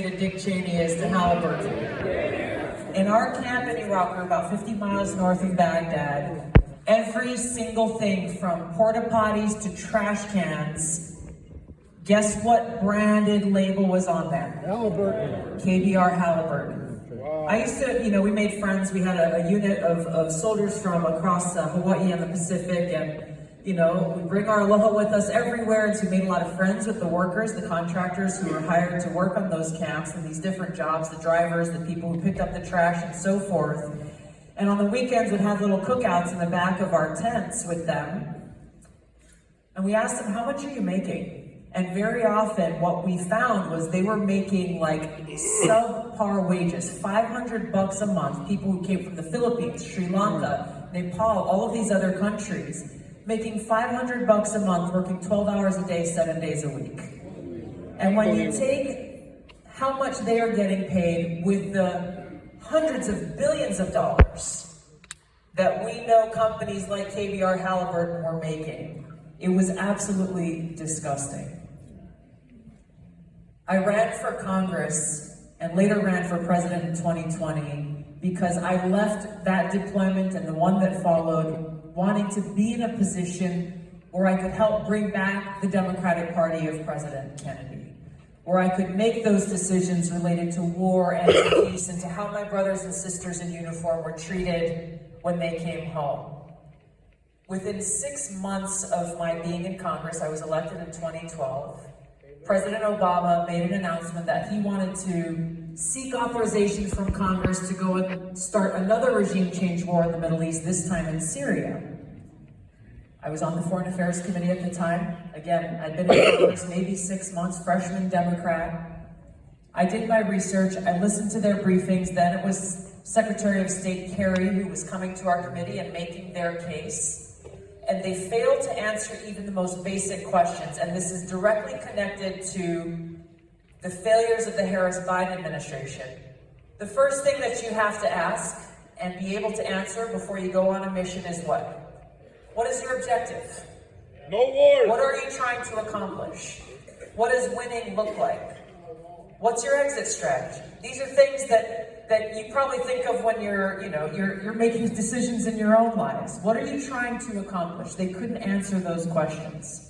to Dick Cheney is to Halliburton. In our camp in Iraq, we're about 50 miles north of Baghdad. Every single thing from porta potties to trash cans, guess what branded label was on there? Halliburton. KBR Halliburton. Wow. I used to, we made friends. We had a unit of soldiers from across Hawaii and the Pacific, and we bring our aloha with us everywhere, and so we made a lot of friends with the workers, the contractors who were hired to work on those camps and these different jobs, the drivers, the people who picked up the trash and so forth. And on the weekends, we'd have little cookouts in the back of our tents with them. And we asked them, how much are you making? And very often what we found was they were making like subpar wages, $500 a month, people who came from the Philippines, Sri Lanka, Nepal, all of these other countries, making $500 a month, working 12 hours a day, 7 days a week. And when you take how much they are getting paid with the hundreds of billions of dollars that we know companies like KBR Halliburton were making, it was absolutely disgusting. I ran for Congress and later ran for president in 2020 because I left that deployment and the one that followed wanting to be in a position where I could help bring back the Democratic Party of President Kennedy, where I could make those decisions related to war and to peace and to how my brothers and sisters in uniform were treated when they came home. Within 6 months of my being in Congress, I was elected in 2012, President Obama made an announcement that he wanted to seek authorization from Congress to go and start another regime change war in the Middle East, this time in Syria. I was on the Foreign Affairs Committee at the time. Again, I'd been in Congress maybe 6 months, freshman Democrat. I did my research, I listened to their briefings. Then it was Secretary of State Kerry who was coming to our committee and making their case. And they failed to answer even the most basic questions. And this is directly connected to the failures of the Harris-Biden administration. The first thing that you have to ask and be able to answer before you go on a mission is what? What is your objective? No wars. What are you trying to accomplish? What does winning look like? What's your exit strategy? These are things that you probably think of when you're making decisions in your own lives. What are you trying to accomplish? They couldn't answer those questions.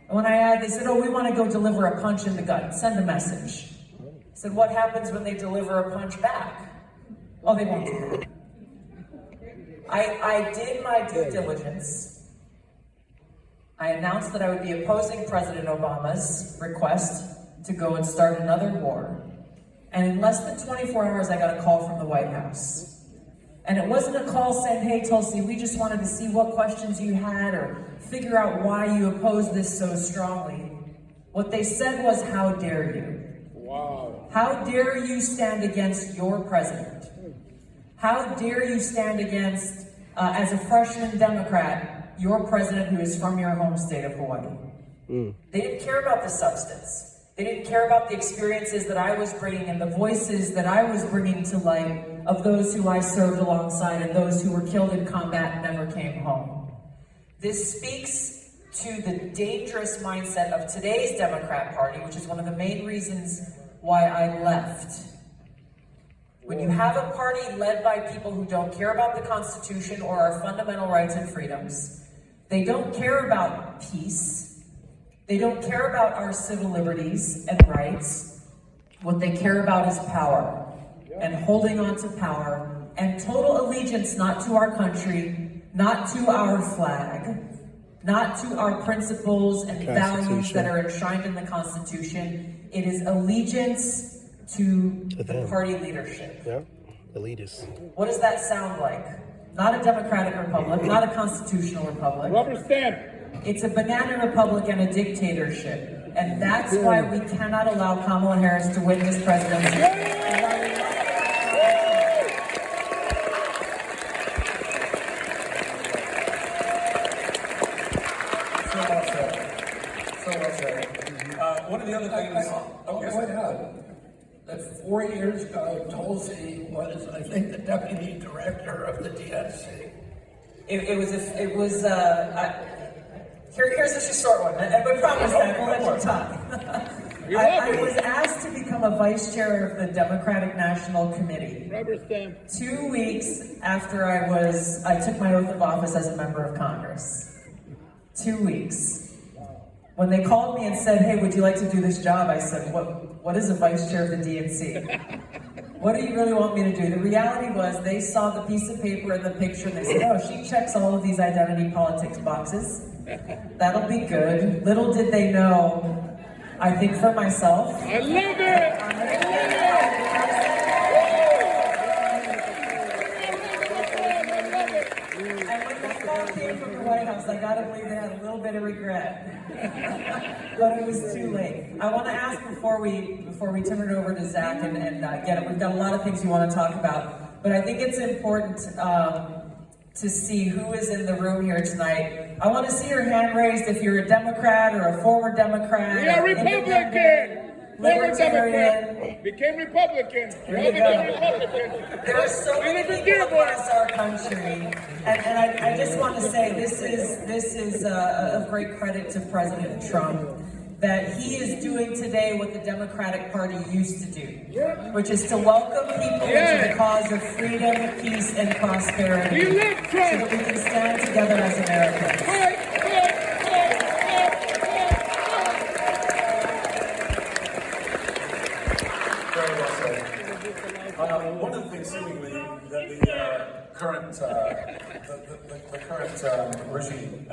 And when they said, oh, we want to go deliver a punch in the gut, send a message. I said, what happens when they deliver a punch back? Oh, they won't do that. I did my due diligence. I announced that I would be opposing President Obama's request to go and start another war. And in less than 24 hours, I got a call from the White House. And it wasn't a call saying, hey, Tulsi, we just wanted to see what questions you had or figure out why you opposed this so strongly. What they said was, how dare you? Wow. How dare you stand against your president? How dare you stand against, as a freshman Democrat, your president who is from your home state of Hawaii? They didn't care about the substance. They didn't care about the experiences that I was bringing and the voices that I was bringing to light of those who I served alongside and those who were killed in combat and never came home. This speaks to the dangerous mindset of today's Democrat Party, which is one of the main reasons why I left. When you have a party led by people who don't care about the Constitution or our fundamental rights and freedoms, they don't care about peace, they don't care about our civil liberties and rights. What they care about is power and holding on to power and total allegiance not to our country, not to our flag, not to our principles and values that are enshrined in the Constitution. It is allegiance to the party leadership. Yeah, elitist. What does that sound like? Not a democratic republic, not a constitutional republic. Rubber stamp. It's a banana republic and a dictatorship. And that's why we cannot allow Kamala Harris to win this presidency. One of the other things... I'll point out that 4 years ago, Tulsi was, I think, the deputy director of the DNC. Here's just a short one, and we promise that we'll let you talk. I was asked to become a vice chair of the Democratic National Committee Rubber stamp. 2 weeks after I took my oath of office as a member of Congress. 2 weeks. When they called me and said, hey, would you like to do this job? I said, what is a vice chair of the DNC? What do you really want me to do? The reality was they saw the piece of paper and the picture and they said, oh, she checks all of these identity politics boxes. That'll be good. Little did they know, I think for myself. I love it! And when that call came from the White House, I gotta believe they had a little bit of regret. But it was too late. I want to ask before we turn it over to Zach and get it. We've got a lot of things we want to talk about, but I think it's important to see who is in the room here tonight. I want to see your hand raised if you're a Democrat or a former Democrat. We are Republican! Former Libertarian. Democrat. Became Republican. There you go. There are so many people across our country, and I just want to say this is a great credit to President Trump that he is doing today what the Democratic Party used to do, which is to welcome people into the cause of freedom, peace, and prosperity, so that we can stand together as Americans. One of the things seemingly that the current regime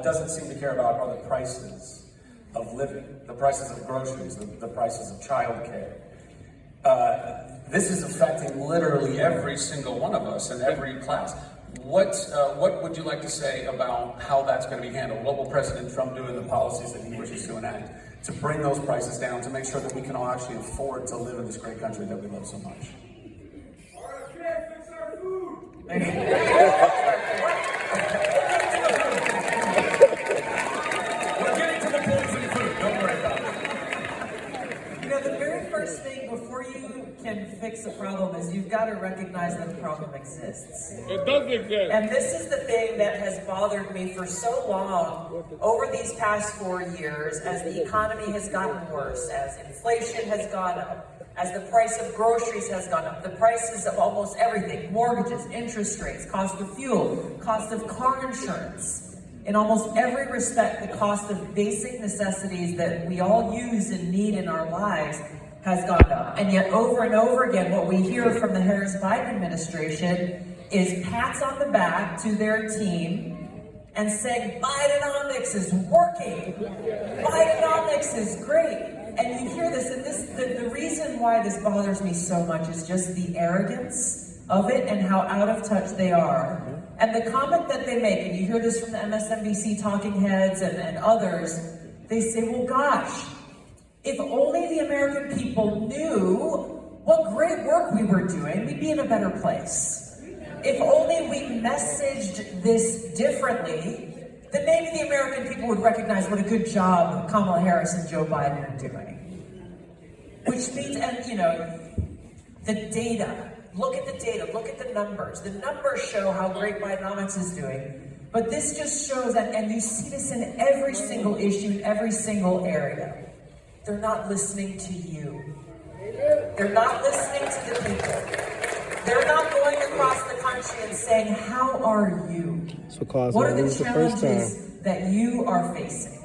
doesn't seem to care about are the prices of living, the prices of groceries, the prices of childcare. This is affecting literally every single one of us in every class. What would you like to say about how that's going to be handled? What will President Trump do in the policies that he wishes to enact to bring those prices down, to make sure that we can all actually afford to live in this great country that we love so much? We're getting to the poison food, don't worry about it. You know, the very first thing before you can fix a problem is you've got to recognize that the problem exists. It does exist. And this is the thing that has bothered me for so long over these past 4 years as the economy has gotten worse, as inflation has gone up, as the price of groceries has gone up, the prices of almost everything, mortgages, interest rates, cost of fuel, cost of car insurance. In almost every respect, the cost of basic necessities that we all use and need in our lives has gone up. And yet over and over again, what we hear from the Harris-Biden administration is pats on the back to their team and saying, Bidenomics is working. Bidenomics is great. And you hear this, and the reason why this bothers me so much is just the arrogance of it and how out of touch they are. And the comment that they make, and you hear this from the MSNBC talking heads and others, they say, well, gosh, if only the American people knew what great work we were doing, we'd be in a better place. If only we messaged this differently, then maybe the American people would recognize what a good job Kamala Harris and Joe Biden are doing. Which means, and you know, the data. Look at the data, look at the numbers. The numbers show how great Bidenomics is doing. But this just shows that, and you see this in every single issue, every single area. They're not listening to you. They're not listening to the people. They're not going across the country and saying, how are you? What are the challenges that you are facing?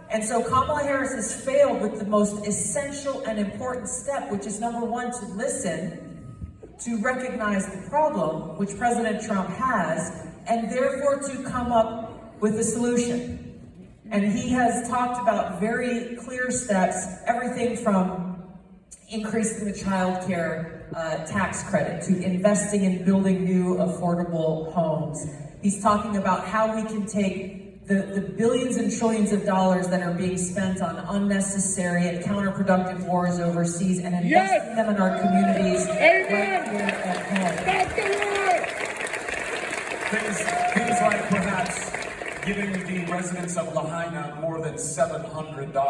And so Kamala Harris has failed with the most essential and important step, which is number one, to listen, to recognize the problem, which President Trump has, and therefore to come up with a solution. And he has talked about very clear steps, everything from increasing the child care tax credit to investing in building new affordable homes. He's talking about how we can take the billions and trillions of dollars that are being spent on unnecessary and counterproductive wars overseas and investing them in our communities right here at home. Things like perhaps giving the residents of Lahaina more than $700 for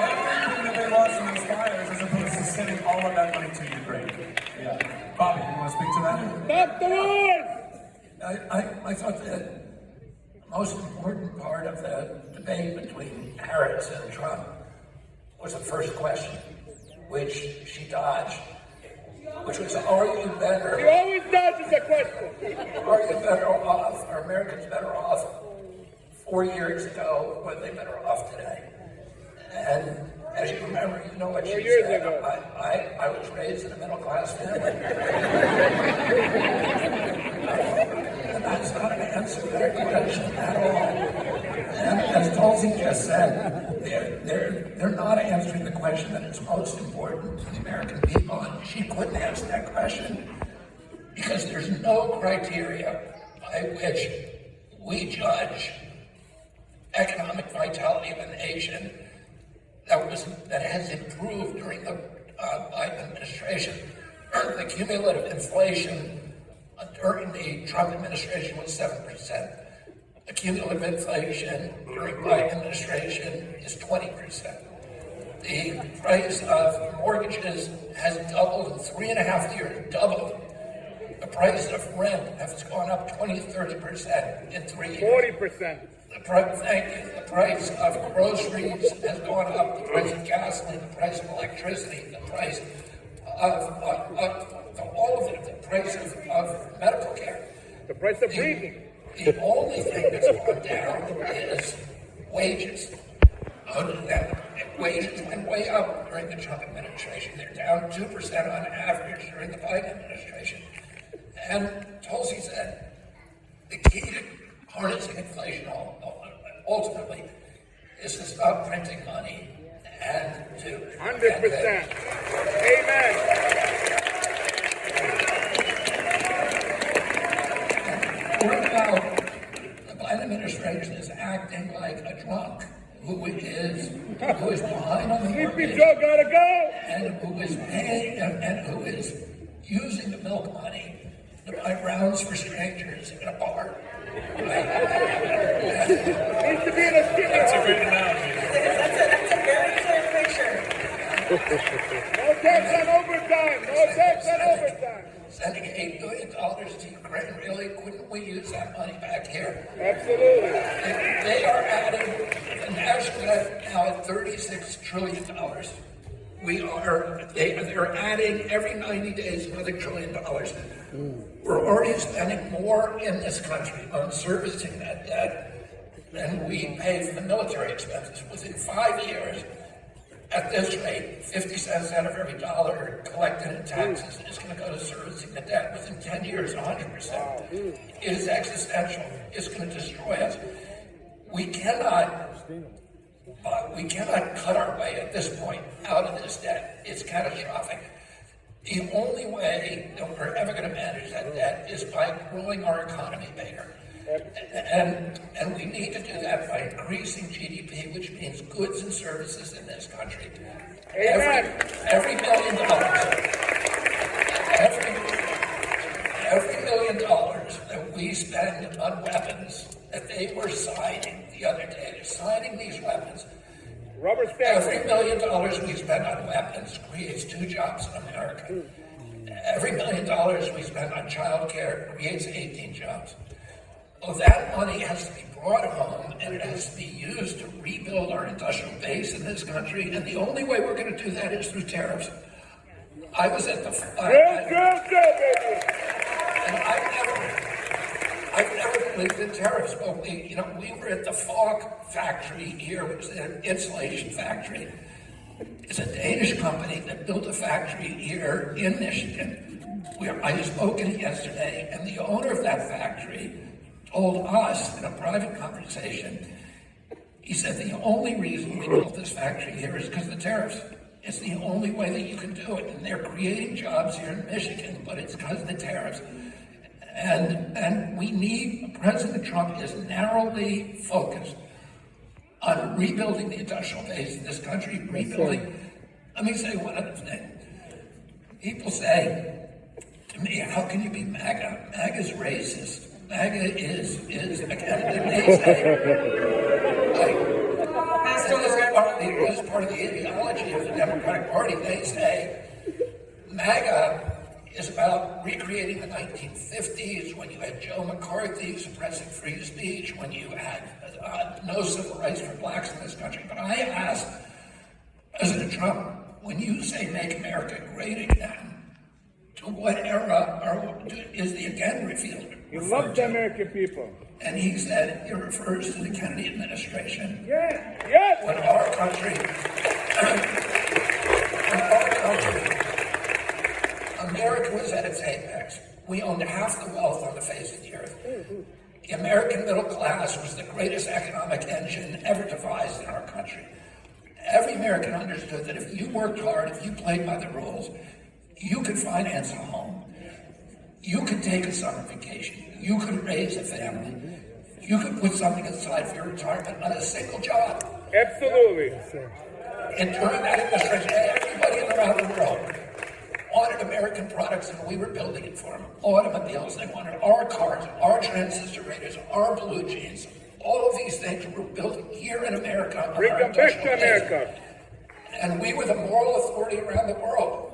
everything that they lost in these fires, as opposed to sending all of that money to Ukraine. Yeah. Bobby, you want to speak to that? Stop the war! I thought that the most important part of the debate between Harris and Trump was the first question, which she dodged, which was, are you better? He always dodges a question. Are you better off? Are Americans better off 4 years ago? Or are they better off today? And as you remember, you know what 4 she years said. ago. I was raised in a middle-class family. And that's not an answer to that question at all. And as Tulsi just said, they're not answering the question that is most important to the American people. And she couldn't answer that question because there's no criteria by which we judge economic vitality of a nation that has improved during the Biden administration. The cumulative inflation during the Trump administration was 7%. The cumulative inflation during Biden administration is 20%. The price of mortgages has doubled in 3.5 years, doubled. The price of rent has gone up 20-30% in 3 years. 40%. Thank you. The price of groceries has gone up. The price of gasoline, the price of electricity, the price of all of it. The price of medical care. The price of breathing. The only thing that's gone down is wages. Other than that, wages went way up during the Trump administration. They're down 2% on average during the Biden administration. And Tulsi said the key to harnessing inflation ultimately is to stop printing money and to 100%. Amen. What about the Biden administration is acting like a drunk who is behind on the Sleepy mortgage Joe gotta go. and who is paying and who is using the milk money to buy rounds for strangers in a bar. Needs to be in a skinny. That's a great analogy. That's a very clear picture. No tax on overtime. No tax on overtime. Sending $8 billion to Ukraine, really? Couldn't we use that money back here? Absolutely. They are adding the national debt now at $36 trillion. They're adding every 90 days another $1 trillion. We're already spending more in this country on servicing that debt than we pay for the military expenses. Within 5 years, at this rate, 50 cents out of every dollar collected in taxes is going to go to servicing the debt. Within 10 years, 100%. It is existential. It's going to destroy us. We cannot cut our way at this point out of this debt. It's catastrophic. The only way that we're ever going to manage that debt is by growing our economy bigger. And we need to do that by increasing GDP, which means goods and services in this country. Every $1 million, every $1 million that we spend on weapons that they were signing the other day, they're signing these weapons. Rubber stamp. Every $1 million we spend on weapons creates 2 jobs in America. Every $1 million we spend on child care creates 18 jobs. Well, that money has to be brought home and it has to be used to rebuild our industrial base in this country. And the only way we're going to do that is through tariffs. I was at the... And I've never believed in tariffs. But we were at the Falk factory here, which is an insulation factory. It's a Danish company that built a factory here in Michigan. I spoke in it yesterday, and the owner of that factory told us in a private conversation, he said the only reason we built this factory here is because of the tariffs. It's the only way that you can do it. And they're creating jobs here in Michigan, but it's because of the tariffs. And we need, President Trump is narrowly focused on rebuilding the industrial base in this country, rebuilding. Let me say one other thing. People say to me, how can you be MAGA? MAGA's racist. MAGA is again, they say, this is part of the ideology of the Democratic Party. They say MAGA is about recreating the 1950s when you had Joe McCarthy suppressing free speech, when you had no civil rights for blacks in this country. But I asked President Trump, when you say make America great again, to what era is the again revealed? You love the American people. And he said, it refers to the Kennedy administration. Yes, yes. When our country, America was at its apex. We owned half the wealth on the face of the earth. The American middle class was the greatest economic engine ever devised in our country. Every American understood that if you worked hard, if you played by the rules, you could finance a home. You could take a summer vacation. You could raise a family. You could put something aside for your retirement on a single job. Absolutely. And during that administration, everybody around the world wanted American products, and we were building it for them. Automobiles, they wanted our cars, our transistor radios, our blue jeans. All of these things were built here in America. Bring them back to America. And we were the moral authority around the world.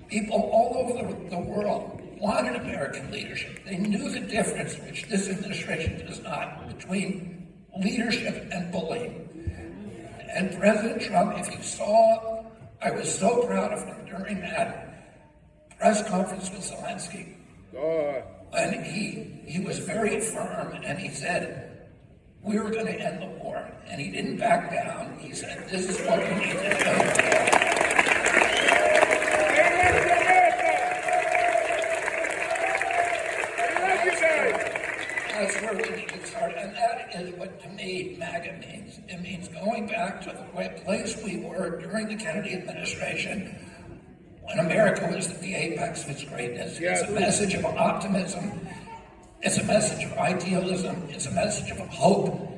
People all over the world wanted American leadership. They knew the difference, which this administration does not, between leadership and bullying. And President Trump, if you saw, I was so proud of him during that press conference with Zelensky. And he was very firm, and he said, we were going to end the war. And he didn't back down. He said, this is what we need to do. That's where we need to start, and that is what, to me, MAGA means. It means going back to the place we were during the Kennedy administration, when America was at the apex of its greatness. It's a message of optimism. It's a message of idealism. It's a message of hope.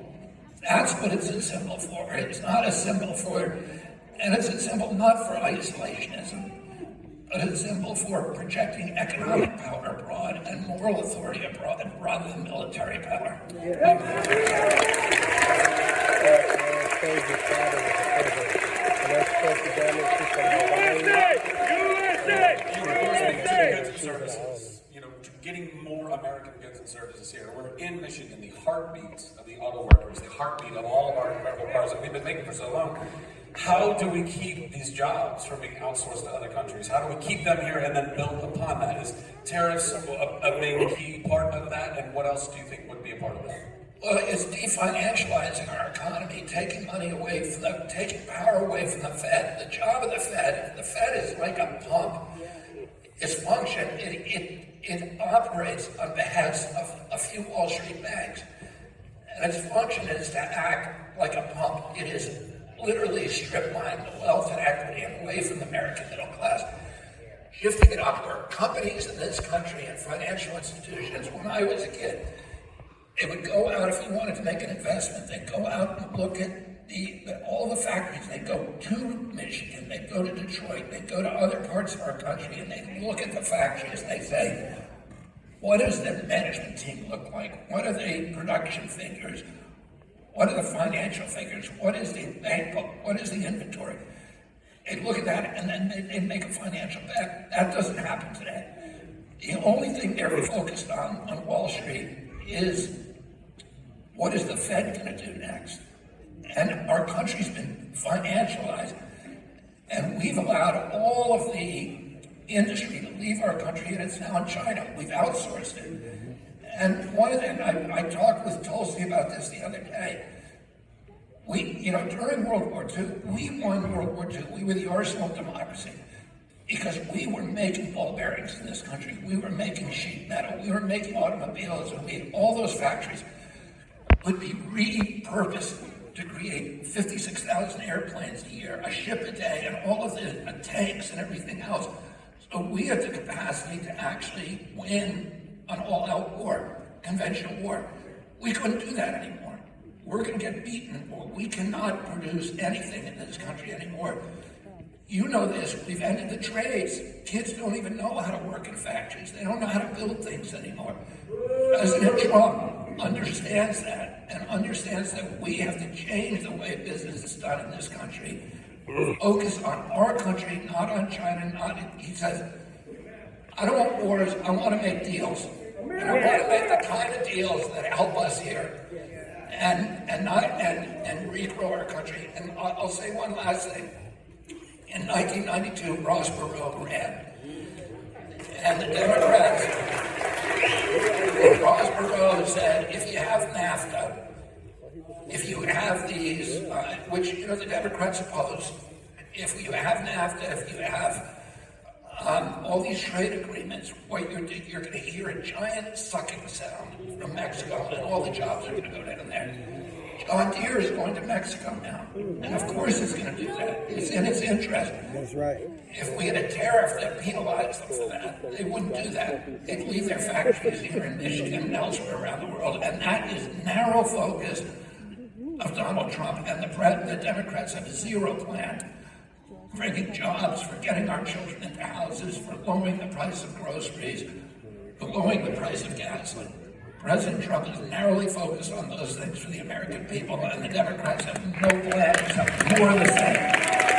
That's what it's a symbol for. It's not a symbol for, and it's a symbol not for isolationism, but a symbol for projecting economic power abroad and moral authority abroad rather than military power. Goods and services, getting more American goods and services here. We're in Michigan, the heartbeat of the auto workers, the heartbeat of all of our incredible cars that we've been making for so long. How do we keep these jobs from being outsourced to other countries? How do we keep them here and then build upon that? Is tariffs a main key part of that? And what else do you think would be a part of that? Well, it's definancializing our economy, taking money away from taking power away from the Fed. The job of the Fed is like a pump. Its function, it operates on behalf of a few Wall Street banks. And its function is to act like a pump. It is literally strip-mining the wealth and equity away from the American middle class, shifting it upward. Companies in this country and financial institutions, when I was a kid, they would go out, if you wanted to make an investment, they'd go out and look at all the factories. They'd go to Michigan, they'd go to Detroit, they'd go to other parts of our country, and they'd look at the factories. They'd say, what does the management team look like? What are the production figures? What are the financial figures? What is the bank book? What is the inventory? They'd look at that, and then they'd make a financial bet. That doesn't happen today. The only thing they're focused on Wall Street is, what is the Fed going to do next? And our country's been financialized, and we've allowed all of the industry to leave our country, and it's now in China. We've outsourced it. And one of them, I talked with Tulsi about this the other day. During World War II, we won World War II. We were the arsenal of democracy because we were making ball bearings in this country. We were making sheet metal. We were making automobiles. And all those factories would be repurposed to create 56,000 airplanes a year, a ship a day, and all of the tanks and everything else. So we had the capacity to actually win an all-out war, conventional war. We couldn't do that anymore. We're going to get beaten, or we cannot produce anything in this country anymore. You know this, we've ended the trades. Kids don't even know how to work in factories. They don't know how to build things anymore. President Trump understands that, and understands that we have to change the way business is done in this country. Focus on our country, not on China, he says, I don't want wars, I want to make deals. And I want to make the kind of deals that help us here and regrow our country. And I'll say one last thing. In 1992, Ross Perot ran. And the Democrats, Ross Perot said, if you have NAFTA, if you have these, which, the Democrats oppose, if you have NAFTA, if you have all these trade agreements, what you're going to hear a giant sucking sound from Mexico, and all the jobs are going to go down there. John Deere is going to Mexico now, and of course it's going to do that. It's in its interest. That's right. If we had a tariff that penalized them for that, they wouldn't do that. They'd leave their factories here in Michigan and elsewhere around the world, and that is narrow focus of Donald Trump, and the Democrats have zero plan for bringing jobs, for getting our children into houses, for lowering the price of groceries, for lowering the price of gasoline. President Trump is narrowly focused on those things for the American people, and the Democrats have no plan except more of the same.